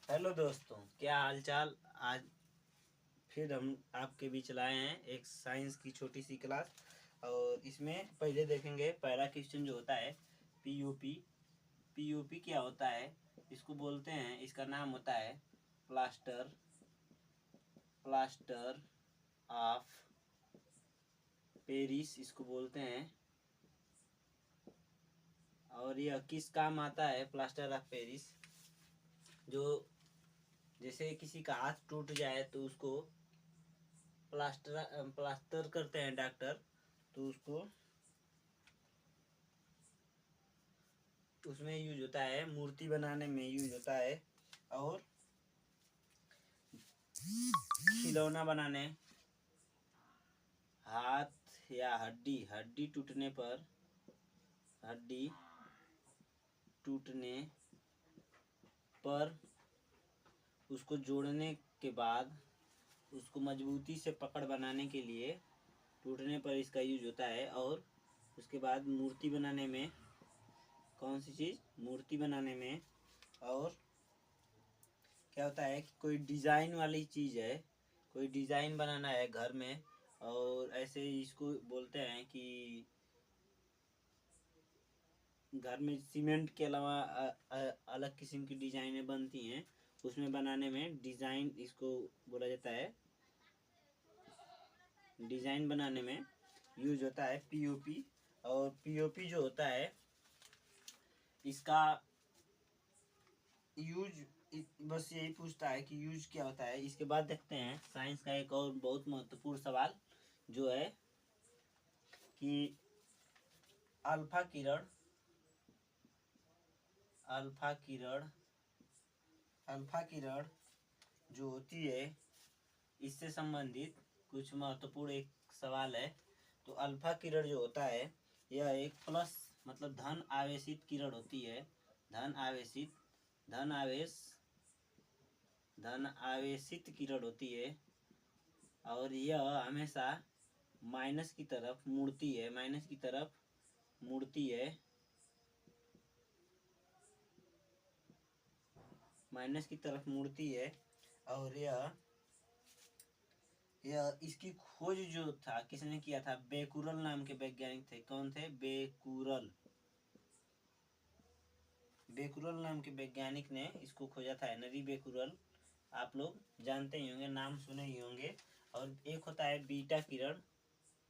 Hello दोस्तों, क्या हाल चाल। आज फिर हम आपके बीच लाए हैं एक साइंस की छोटी सी क्लास। और इसमें पहले देखेंगे पहला क्वेश्चन जो होता है पीयूपी। पीयूपी क्या होता है? इसको बोलते हैं, इसका नाम होता है प्लास्टर प्लास्टर ऑफ पेरिस, इसको बोलते हैं। और यह किस काम आता है प्लास्टर ऑफ पेरिस? जो जैसे किसी का हाथ टूट जाए तो उसको प्लास्टर करते हैं डॉक्टर, तो उसको उसमें यूज होता है, मूर्ति बनाने में यूज होता है। और खिलौना बनाने, हाथ या हड्डी हड्डी टूटने पर उसको जोड़ने के बाद उसको मजबूती से पकड़ बनाने के लिए टूटने पर इसका यूज होता है। और उसके बाद मूर्ति बनाने में, कौन सी चीज़? मूर्ति बनाने में। और क्या होता है कि कोई डिज़ाइन वाली चीज़ है, कोई डिज़ाइन बनाना है घर में, और ऐसे इसको बोलते हैं कि घर में सीमेंट के अलावा अलग किस्म की डिज़ाइनें बनती हैं, उसमें बनाने में डिज़ाइन इसको बोला जाता है। डिज़ाइन बनाने में यूज होता है पीओपी। और पीओपी जो होता है इसका यूज बस यही पूछता है कि यूज क्या होता है। इसके बाद देखते हैं साइंस का एक और बहुत महत्वपूर्ण सवाल जो है कि अल्फा किरण अल्फा किरण अल्फा किरण जो होती है, इससे संबंधित कुछ महत्वपूर्ण एक सवाल है। तो अल्फा किरण जो होता है यह एक प्लस मतलब धन आवेशित किरण होती है। धन आवेशित धन आवेश धन आवेशित किरण होती है। और यह हमेशा माइनस की तरफ मुड़ती है, माइनस की तरफ मुड़ती है, माइनस की तरफ मुड़ती है। और यह इसकी खोज जो था किसने किया था? बेकुरल नाम के वैज्ञानिक थे। कौन थे? बेकुरल बेकुरल नाम के वैज्ञानिक ने इसको खोजा था, हेनरी बेकुरल। आप लोग जानते ही होंगे, नाम सुने ही होंगे। और एक होता है बीटा किरण।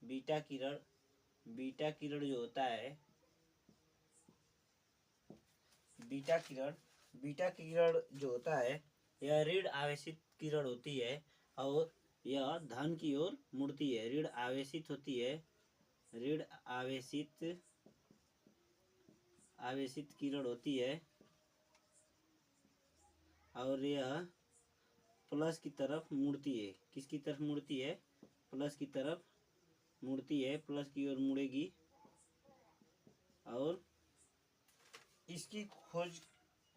बीटा किरण बीटा किरण जो होता है, बीटा किरण बीटा किरण जो होता है यह ऋण आवेशित किरण होती है। और यह धन की ओर मुड़ती है, ऋण आवेशित होती है, ऋण आवेशित किरण होती है। और यह प्लस की तरफ मुड़ती है। किसकी तरफ मुड़ती है? प्लस की तरफ मुड़ती है, प्लस की ओर मुड़ेगी। और इसकी खोज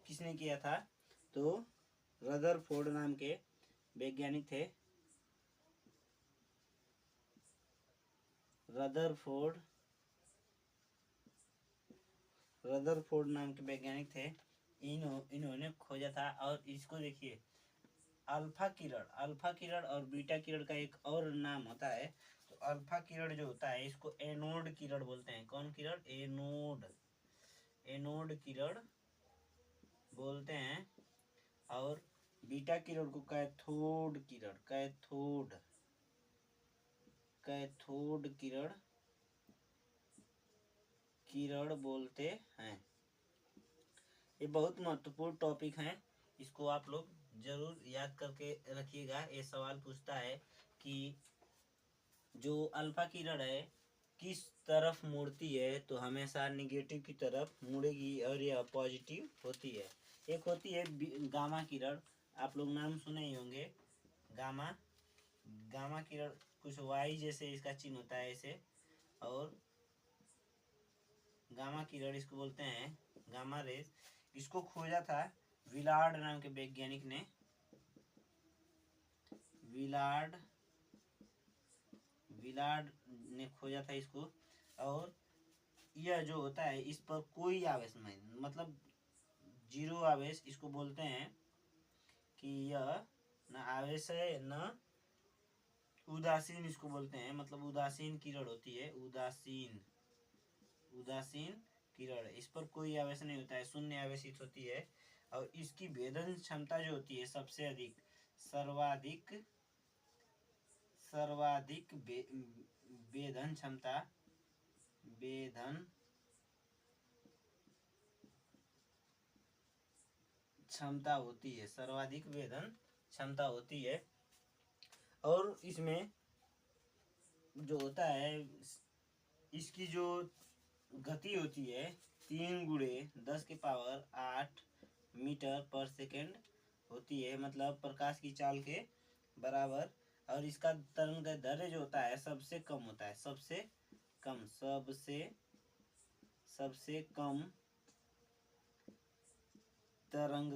किसने किया था? तो रदरफोर्ड नाम के वैज्ञानिक थे। रदरफोर्ड नाम के वैज्ञानिक थे। इन्होंने खोजा था। और इसको देखिए, अल्फा किरण और बीटा किरण का एक और नाम होता है। तो अल्फा किरण जो होता है इसको एनोड किरण बोलते हैं। कौन किरण? एनोड किरण बोलते हैं। और बीटा किरण को कैथोड किरण बोलते हैं। ये बहुत महत्वपूर्ण टॉपिक है, इसको आप लोग जरूर याद करके रखिएगा। ये सवाल पूछता है कि जो अल्फा किरण है किस तरफ मुड़ती है, तो हमेशा निगेटिव की तरफ मुड़ेगी। और यह पॉजिटिव होती है। एक होती है गामा किरण, आप लोग नाम सुने ही होंगे। गामा गामा किरण कुछ वाई जैसे इसका चिन्ह होता है ऐसे। और गामा किरण इसको बोलते हैं गामा रेज। इसको खोजा था विलार्ड नाम के वैज्ञानिक ने। विलार्ड ने खोजा था इसको। और यह जो होता है इस पर कोई आवेश नहीं, मतलब जीरो आवेश इसको बोलते हैं। कि यह न आवेश है न उदासीन इसको बोलते हैं, मतलब उदासीन किरण होती है, उदासीन किरण, इस पर कोई आवेश नहीं होता है, शून्य आवेशित होती है। और इसकी भेदन क्षमता जो होती है सबसे अधिक सर्वाधिक वेधन क्षमता होती है, सर्वाधिक वेधन क्षमता होती है। और इसमें जो होता है इसकी जो गति होती है 3 × 10⁸ मीटर पर सेकेंड होती है, मतलब प्रकाश की चाल के बराबर। और इसका तरंग दैर्ध्य जो होता है सबसे कम होता है, सबसे कम तरंग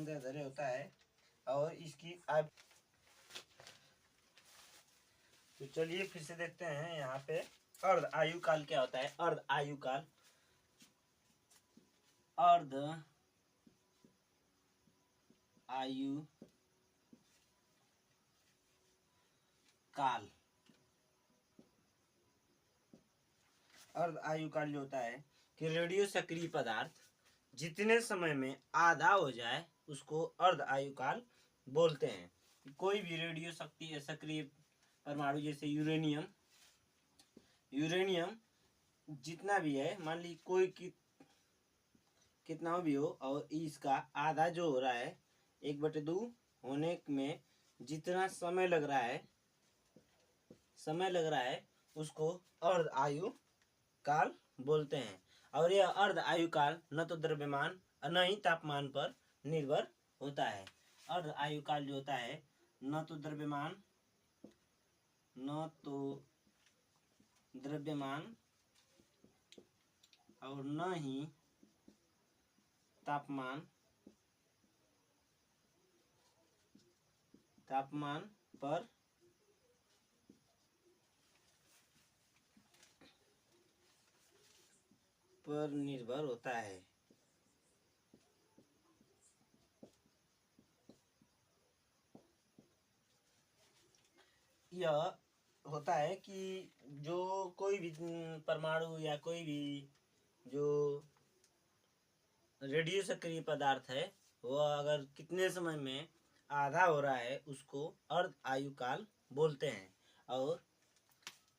दैर्ध्य होता है। और इसकी आप तो चलिए फिर से देखते हैं यहाँ पे अर्ध आयु काल क्या होता है। अर्ध आयु काल अर्ध आयु काल जो होता है कि रेडियो सक्रिय पदार्थ जितने समय में आधा हो जाए उसको अर्ध आयु काल बोलते हैं। कोई भी रेडियो सक्रिय परमाणु जैसे यूरेनियम जितना भी है, मान ली कोई कितना भी हो, और इसका आधा जो हो रहा है 1/2 होने में जितना समय लग रहा है उसको अर्ध आयु काल बोलते हैं। और यह अर्ध आयु काल न तो द्रव्यमान न ही तापमान पर निर्भर होता है। अर्ध आयु काल जो होता है न तो द्रव्यमान और न ही तापमान पर निर्भर होता है। यह होता है कि जो कोई भी परमाणु या कोई भी जो रेडियो सक्रिय पदार्थ है वह अगर कितने समय में आधा हो रहा है उसको अर्ध आयु काल बोलते हैं। और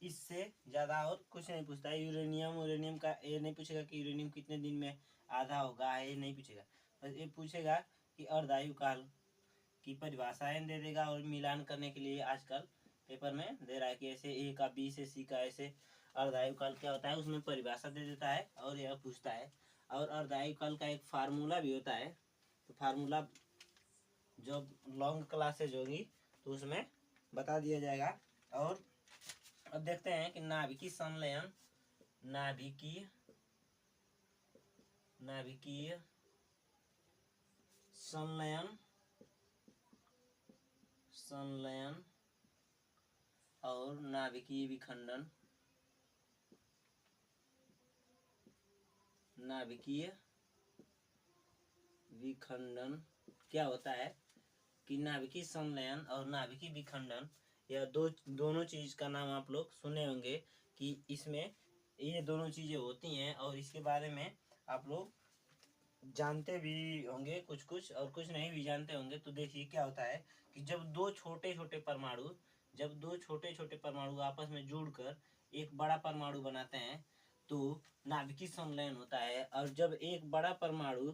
इससे ज़्यादा और कुछ नहीं पूछता है। यूरेनियम का ये नहीं पूछेगा कि यूरेनियम कितने दिन में आधा होगा, ये नहीं पूछेगा। बस ये पूछेगा कि अर्ध आयु काल की परिभाषाएं दे देगा। और मिलान करने के लिए आजकल पेपर में दे रहा है कि ऐसे ए का बी से सी का ऐसे अर्ध आयु काल क्या होता है, उसमें परिभाषा दे देता है और यह पूछता है। और अर्ध आयु काल का एक फार्मूला भी होता है, तो फार्मूला जब लॉन्ग क्लासेज होगी तो उसमें बता दिया जाएगा। और अब देखते हैं कि नाभिकीय संलयन और नाभिकीय विखंडन क्या होता है कि नाभिकीय संलयन और नाभिकीय विखंडन, यह दोनों चीज का नाम आप लोग सुने होंगे कि इसमें ये दोनों चीजें होती हैं। और इसके बारे में आप लोग जानते भी होंगे कुछ और कुछ नहीं भी जानते होंगे। तो देखिए क्या होता है कि जब दो छोटे छोटे परमाणु आपस में जुड़कर एक बड़ा परमाणु बनाते हैं तो नाभिकीय संलयन होता है। और जब एक बड़ा परमाणु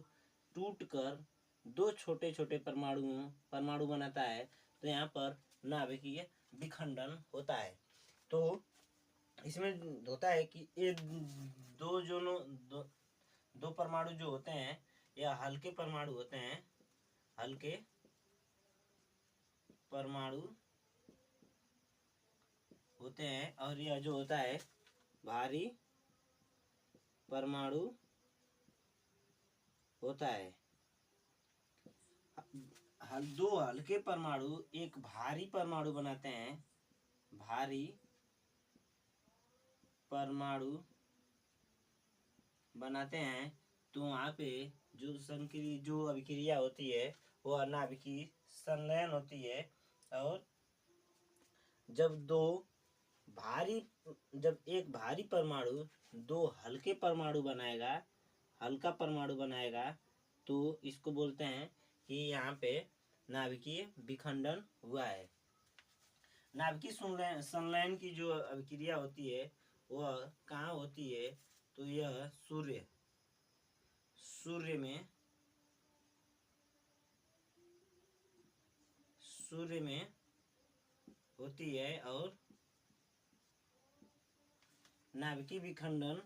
टूटकर दो छोटे छोटे परमाणु बनाता है तो यहाँ पर नाभिकीय विखंडन होता है। तो इसमें होता है कि ये दो परमाणु जो होते हैं यह हल्के परमाणु होते हैं, और यह जो होता है भारी परमाणु होता है। दो हल्के परमाणु एक भारी परमाणु बनाते हैं, तो वहाँ पे जो अभिक्रिया होती है वो अनाभिकीय संलयन होती है। और जब एक भारी परमाणु दो हल्के परमाणु बनाएगा, हल्का परमाणु बनाएगा, तो इसको बोलते हैं कि यहाँ पे नाभिकीय विखंडन हुआ है। नाभिकीय संलयन की जो अभिक्रिया होती है वह कहाँ होती है, तो यह सूर्य में होती है। और नाभिकीय विखंडन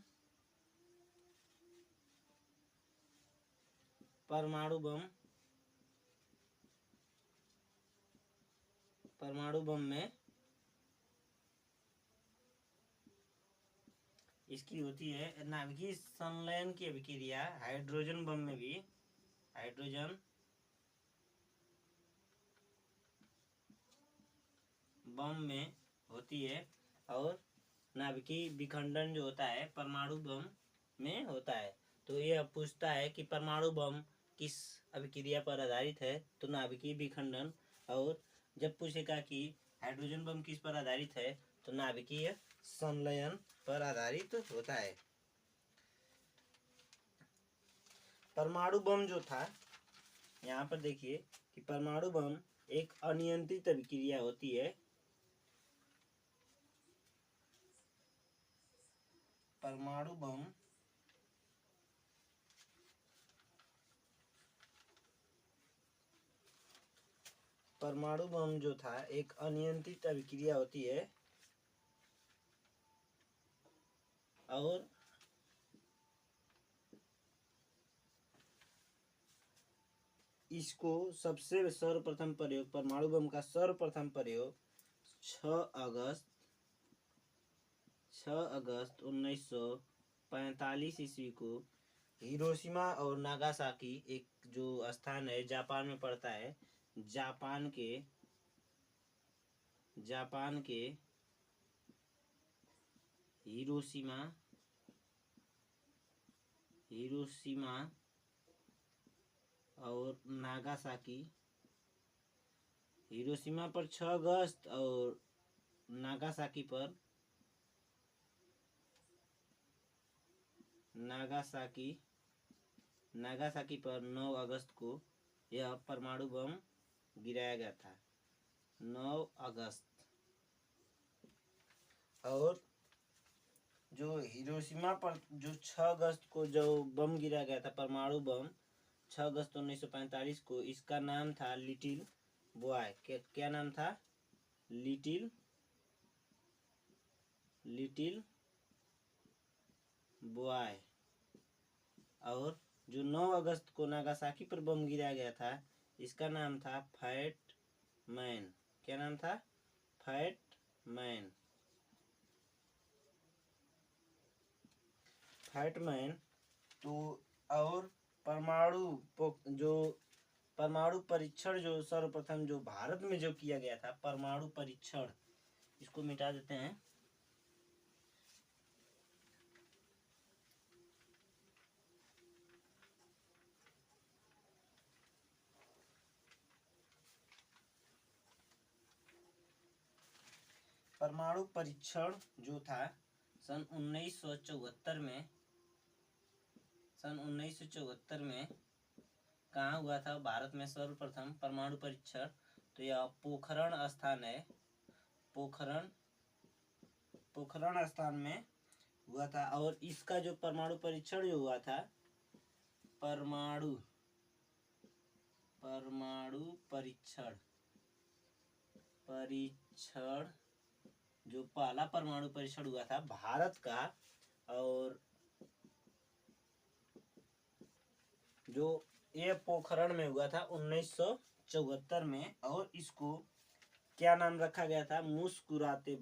परमाणु बम में इसकी होती है। नाभिकीय संलयन की अभिक्रिया हाइड्रोजन बम में भी, हाइड्रोजन बम में होती है। और नाभिकीय विखंडन जो होता है परमाणु बम में होता है। तो यह पूछता है कि परमाणु बम किस अभिक्रिया पर आधारित है, तो नाभिकीय विखंडन। और जब पूछेगा कि हाइड्रोजन बम किस पर आधारित है, तो नाभिकीय संलयन पर आधारित होता है। परमाणु बम जो था, यहाँ पर देखिए कि परमाणु बम एक अनियंत्रित अभिक्रिया होती है। परमाणु बम जो था एक अनियंत्रित अभिक्रिया होती है। और इसको सर्वप्रथम प्रयोग, परमाणु बम का सर्वप्रथम प्रयोग 6 अगस्त 1945 ईस्वी को हिरोशिमा और नागासाकी, एक जो स्थान है जापान में पड़ता है, जापान के हिरोशिमा और नागासाकी, हिरोशिमा पर 6 अगस्त और नागासाकी पर 9 अगस्त को यह परमाणु बम गिराया गया था। 9 अगस्त। और जो हिरोशिमा पर जो 6 अगस्त को जो बम गिराया गया था, परमाणु बम 6 अगस्त 1945 को, इसका नाम था लिटिल बॉय। क्या नाम था? Little boy. और जो 9 अगस्त को नागासाकी पर बम गिराया गया था, इसका नाम था फैट मैन। क्या नाम था? Fat man. तो और परमाणु परीक्षण जो सर्वप्रथम जो भारत में जो किया गया था, परमाणु परीक्षण, इसको मिटा देते हैं। परमाणु परीक्षण जो था सन 1974 में कहाँ हुआ था भारत में सर्वप्रथम परमाणु परीक्षण? तो यह पोखरण स्थान है, पोखरण स्थान में हुआ था। और इसका जो परमाणु परीक्षण जो हुआ था, परमाणु परीक्षण जो पहला परमाणु परीक्षण हुआ था भारत का, और जो ये पोखरण में हुआ था 1974 में। और इसको क्या नाम रखा गया था? मुस्कुराते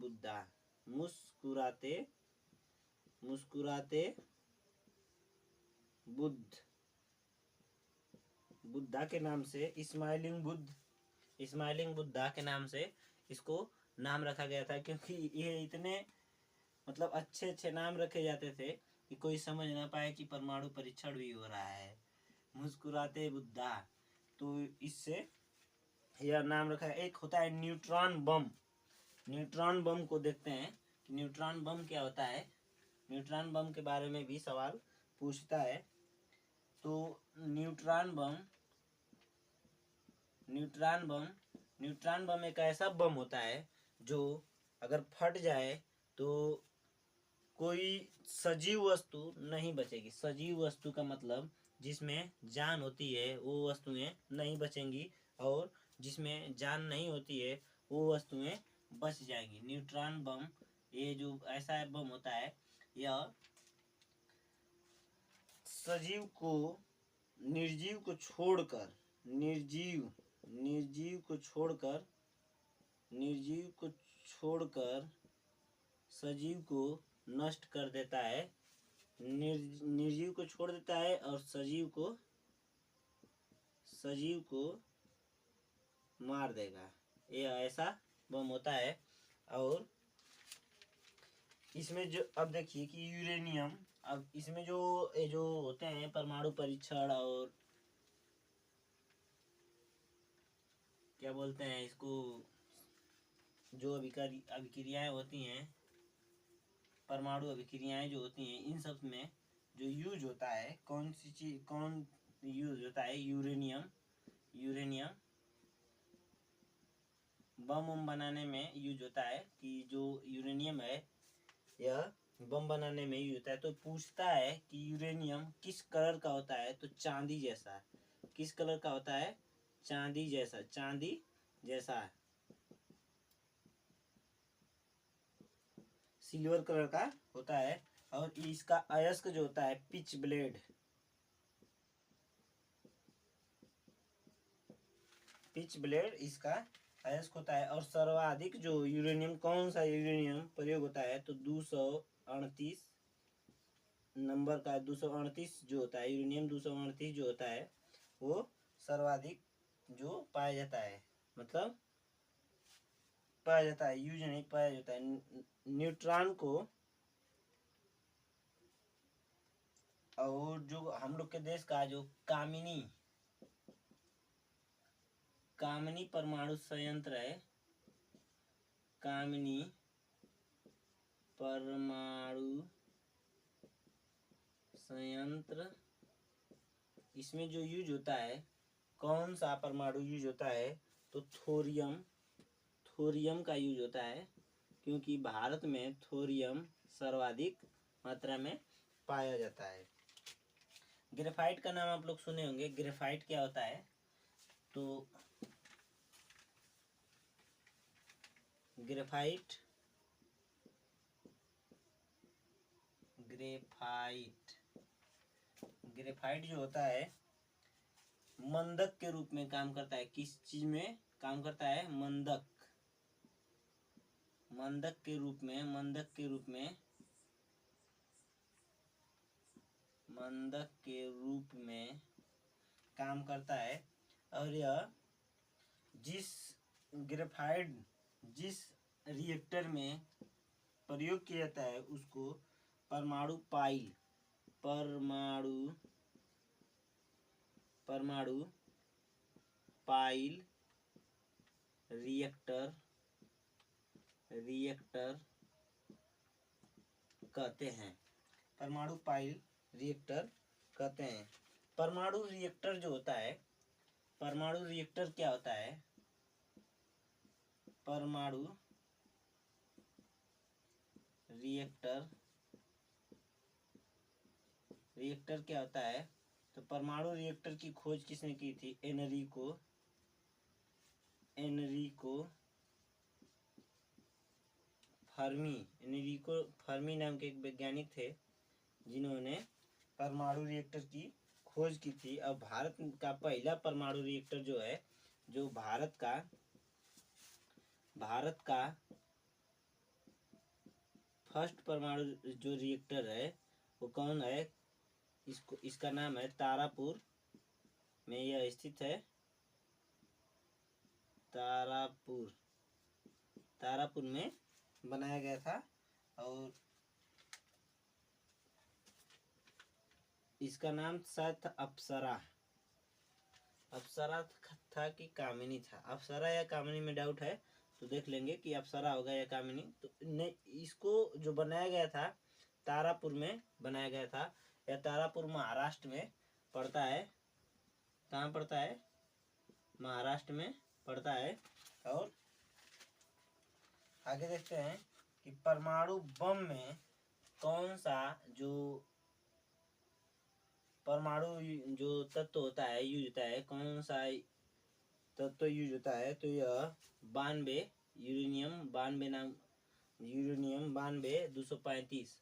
बुद्धा के नाम से, स्माइलिंग बुद्धा के नाम से इसको नाम रखा गया था। क्योंकि ये इतने मतलब अच्छे नाम रखे जाते थे कि कोई समझ ना पाए कि परमाणु परीक्षण भी हो रहा है। मुस्कुराते बुद्धा, तो इससे यह नाम रखा है। एक होता है न्यूट्रॉन बम। न्यूट्रॉन बम को देखते हैं कि न्यूट्रॉन बम क्या होता है। न्यूट्रॉन बम के बारे में भी सवाल पूछता है। तो न्यूट्रॉन बम एक ऐसा बम होता है जो अगर फट जाए तो कोई सजीव वस्तु नहीं बचेगी। सजीव वस्तु का मतलब जिसमें जान होती है वो वस्तुएं नहीं बचेंगी, और जिसमें जान नहीं होती है वो वस्तुएं बच जाएंगी। न्यूट्रॉन बम ये जो ऐसा बम होता है, यह सजीव को निर्जीव को छोड़कर निर्जीव को छोड़कर सजीव को नष्ट कर देता है। निर्जीव को छोड़ देता है और सजीव को मार देगा। ये ऐसा बम होता है। और इसमें जो अब देखिए कि यूरेनियम, अब इसमें जो होते हैं परमाणु परीक्षण और क्या बोलते हैं इसको, जो अभिक्रियाएं होती हैं, परमाणु अभिक्रियाएं जो होती हैं, इन सब में जो यूज होता है, कौन यूज होता है, यूरेनियम बम बनाने में यूज होता है। कि जो यूरेनियम है यह बम बनाने में यूज होता है। तो पूछता है कि यूरेनियम किस कलर का होता है, तो चांदी जैसा। किस कलर का होता है? चांदी जैसा सिल्वर कलर का होता है। और इसका अयस्क जो होता है पिच ब्लेड इसका अयस्क होता है। और सर्वाधिक जो यूरेनियम, कौन सा यूरेनियम प्रयोग होता है, तो 238 नंबर का 238 जो होता है, यूरेनियम 238 जो होता है वो सर्वाधिक जो पाया जाता है, मतलब पाया जाता है, यूज नहीं पाया जाता है। न्यूट्रॉन को, और जो हम लोग के देश का जो कामिनी परमाणु संयंत्र है, कामिनी परमाणु संयंत्र, इसमें जो यूज होता है, कौन सा परमाणु यूज होता है, तो थोरियम का यूज होता है। क्योंकि भारत में थोरियम सर्वाधिक मात्रा में पाया जाता है। ग्रेफाइट का नाम आप लोग सुने होंगे। ग्रेफाइट क्या होता है, तो ग्रेफाइट जो होता है मंदक के रूप में काम करता है। किस चीज में काम करता है? मंदक के रूप में काम करता है। और यह जिस रिएक्टर में प्रयोग किया जाता है उसको परमाणु पाइल रिएक्टर कहते हैं। परमाणु पाइल रिएक्टर कहते हैं। परमाणु रिएक्टर जो होता है, परमाणु रिएक्टर क्या होता है? परमाणु रिएक्टर क्या होता है? तो परमाणु रिएक्टर की खोज किसने की थी? एनरिको फर्मी नाम के एक वैज्ञानिक थे जिन्होंने परमाणु रिएक्टर की खोज की थी। और भारत का पहला परमाणु रिएक्टर जो है, जो भारत का फर्स्ट परमाणु जो रिएक्टर है वो कौन है? इसका नाम है तारापुर में यह स्थित है। तारापुर में बनाया गया था। और इसका नाम शायद था अप्सरा। अप्सरा था कि कामिनी था, अप्सरा या कामिनी में डाउट है, तो देख लेंगे कि अप्सरा होगा या कामिनी। तो ने इसको जो बनाया गया था तारापुर में बनाया गया था, या तारापुर महाराष्ट्र में पड़ता है। कहाँ पड़ता है? महाराष्ट्र में पड़ता है। और आगे देखते हैं कि परमाणु बम में कौन सा जो परमाणु जो तत्व होता है यूज होता है, कौन सा तत्व यूज होता है? तो यह 92 यूरेनियम 92 नाम, यूरेनियम 92 235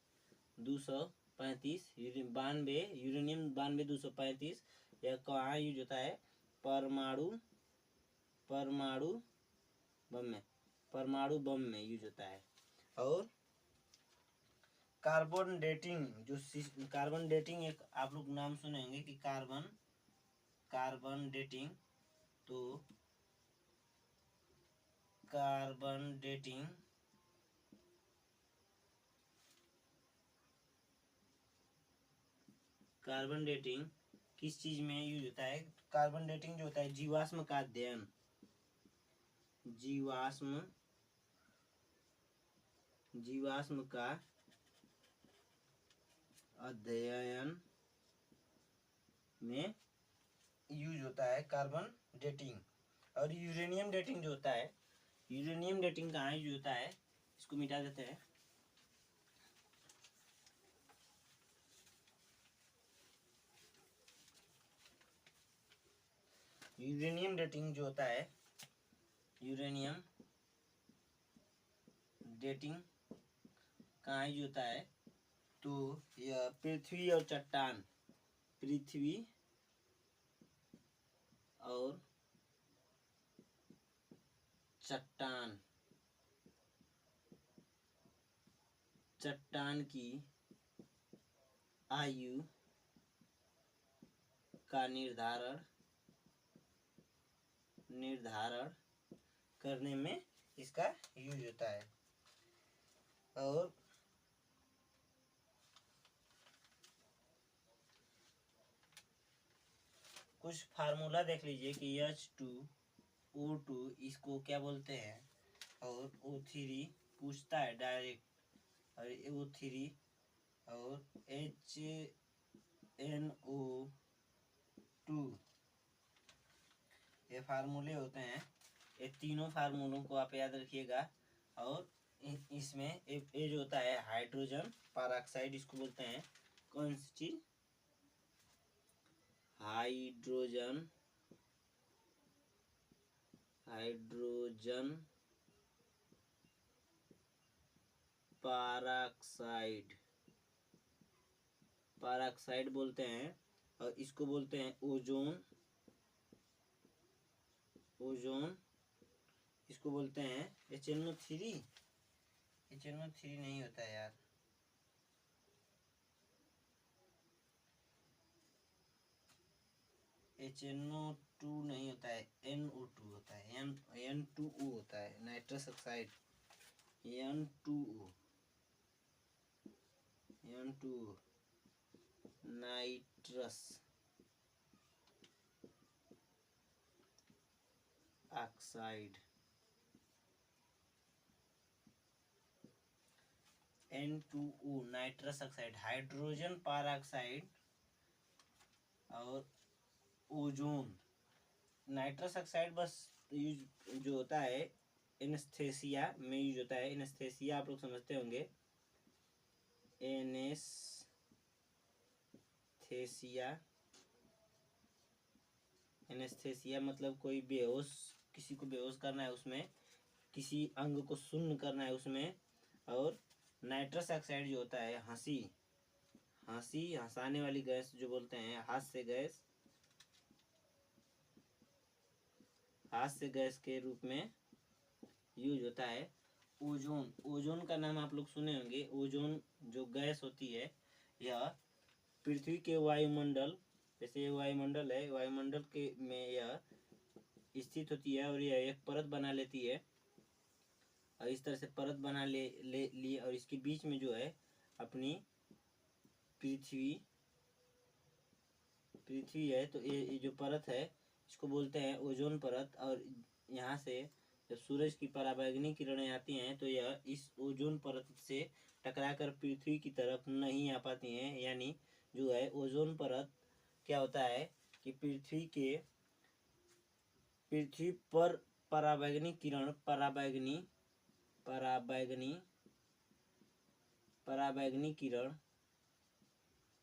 92 यूरेनियम 92 235 यह कहाँ यूज होता है? परमाणु परमाणु बम में यूज होता है। और कार्बन डेटिंग कार्बन डेटिंग एक आप लोग नाम सुनेंगे कि कार्बन डेटिंग। तो कार्बन डेटिंग किस चीज में यूज होता है? कार्बन डेटिंग जो होता है जीवाश्म का अध्ययन, जीवाश्म का अध्ययन में यूज होता है कार्बन डेटिंग। और यूरेनियम डेटिंग जो होता है, यूरेनियम डेटिंग कहाँ यूज होता है? इसको मिटा देते हैं। यूरेनियम डेटिंग जो होता है, यूरेनियम डेटिंग कहाँ यूज होता है? तो यह पृथ्वी और चट्टान चट्टान की आयु का निर्धारण करने में इसका यूज होता है। और कुछ फार्मूला देख लीजिए कि H2O2 इसको क्या बोलते हैं, और O3 पूछता है डायरेक्ट, और O3 और HNO2 ये फार्मूले होते हैं। ये तीनों फार्मूलों को आप याद रखिएगा। और इसमें ये जो होता है हाइड्रोजन परऑक्साइड, इसको बोलते हैं कौन सी चीज? हाइड्रोजन परऑक्साइड बोलते हैं। और इसको बोलते हैं ओजोन इसको बोलते हैं HNO3 नहीं होता है यार, HNO2 नहीं होता है, NO2 होता है, N2O होता है, nitrous oxide N2O nitrous oxide N2O nitrous oxide, hydrogen peroxide और ओजोन। नाइट्रस ऑक्साइड बस यूज जो होता है एनेस्थेसिया में यूज होता है। एनेस्थेसिया आप लोग समझते होंगे, एनेस्थेसिया मतलब कोई किसी को बेहोश करना है, उसमें किसी अंग को शून्य करना है उसमें। और नाइट्रस ऑक्साइड जो होता है हंसाने वाली गैस जो बोलते हैं, हास्य गैस के रूप में यूज होता है। ओजोन का नाम आप लोग सुने होंगे। ओजोन जो गैस होती है यह पृथ्वी के वायुमंडल, जैसे वायुमंडल है, वायुमंडल के में यह स्थित होती है और यह एक परत बना लेती है। और इस तरह से परत बना ली और इसके बीच में जो है अपनी पृथ्वी पृथ्वी है तो ये जो परत है इसको बोलते हैं ओजोन परत। और यहाँ से जब सूरज की पराबैंगनी किरणें आती हैं तो यह इस ओजोन परत से टकराकर पृथ्वी की तरफ नहीं आ पाती हैं। यानी जो है ओजोन परत क्या होता है कि पृथ्वी पर पराबैंगनी किरण पराबैंगनी किरण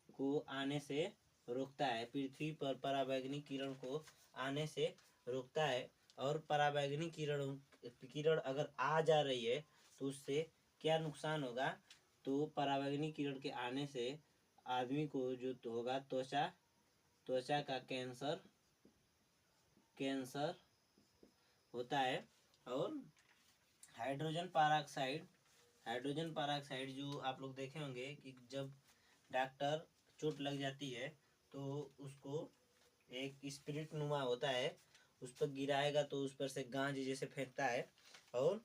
को आने से रोकता है। पृथ्वी पर पराबैंगनी किरण को आने से रोकता है। और पराबैंगनी किरण अगर आ जा रही है तो उससे क्या नुकसान होगा, तो पराबैंगनी किरण के आने से आदमी को जो होगा त्वचा का कैंसर होता है। और हाइड्रोजन पेरोक्साइड जो आप लोग देखे होंगे कि जब डॉक्टर चोट लग जाती है तो उसको एक स्पिरिट नुमा होता है, उस पर गिराएगा तो उस पर से गांज जैसे फेंकता है और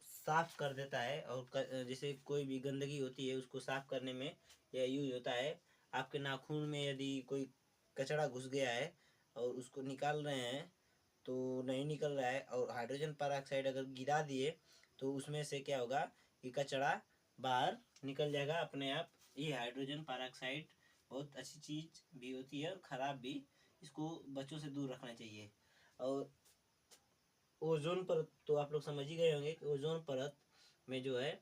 साफ कर देता है। और जैसे कोई भी गंदगी होती है उसको साफ करने में यह यूज होता है। आपके नाखून में यदि कोई कचरा घुस गया है और उसको निकाल रहे हैं तो नहीं निकल रहा है, और हाइड्रोजन पेरोक्साइड अगर गिरा दिए तो उसमें से क्या होगा कि कचरा बाहर निकल जाएगा अपने आप। ये हाइड्रोजन पेरोक्साइड बहुत अच्छी चीज़ भी होती है और ख़राब भी। इसको बच्चों से दूर रखना चाहिए। और ओजोन परत तो आप लोग समझ ही गए होंगे कि ओजोन परत में जो है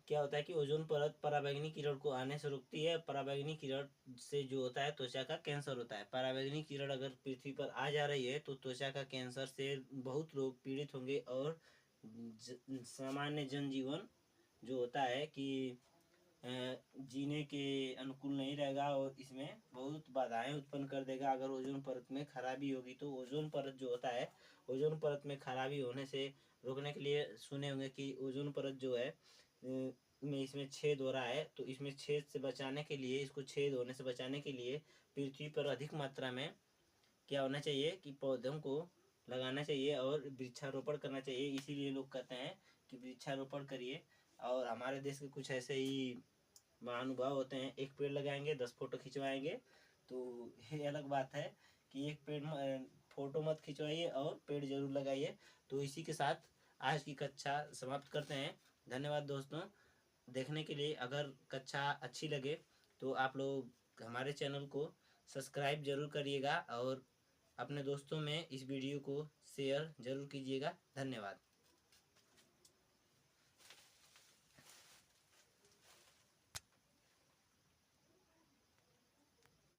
क्या होता है कि ओजोन परत पराबैंगनी किरण को आने से रोकती है। पराबैंगनी किरण से जो होता है त्वचा का कैंसर होता है। पराबैंगनी किरण अगर पृथ्वी पर आ जा रही है तो त्वचा का कैंसर से बहुत लोग पीड़ित होंगे और सामान्य जनजीवन जो होता है कि जीने के अनुकूल नहीं रहेगा और इसमें बहुत बाधाएं उत्पन्न कर देगा। अगर ओजोन परत में खराबी होगी तो ओजोन परत जो होता है, ओजोन परत में खराबी होने से रोकने के लिए सुने होंगे कि ओजोन परत जो है में इसमें छेद हो रहा है, तो इसमें छेद से बचाने के लिए, इसको छेद होने से बचाने के लिए पृथ्वी पर अधिक मात्रा में क्या होना चाहिए कि पौधों को लगाना चाहिए और वृक्षारोपण करना चाहिए। इसीलिए लोग कहते हैं कि वृक्षारोपण करिए। और हमारे देश के कुछ ऐसे ही महानुभाव होते हैं, एक पेड़ लगाएंगे 10 फोटो खिंचवाएंगे। तो ये अलग बात है कि एक पेड़ फोटो मत खिंचवाइए और पेड़ जरूर लगाइए। तो इसी के साथ आज की कक्षा समाप्त करते हैं। धन्यवाद दोस्तों देखने के लिए। अगर कक्षा अच्छी लगे तो आप लोग हमारे चैनल को सब्सक्राइब जरूर करिएगा और अपने दोस्तों में इस वीडियो को शेयर जरूर कीजिएगा। धन्यवाद।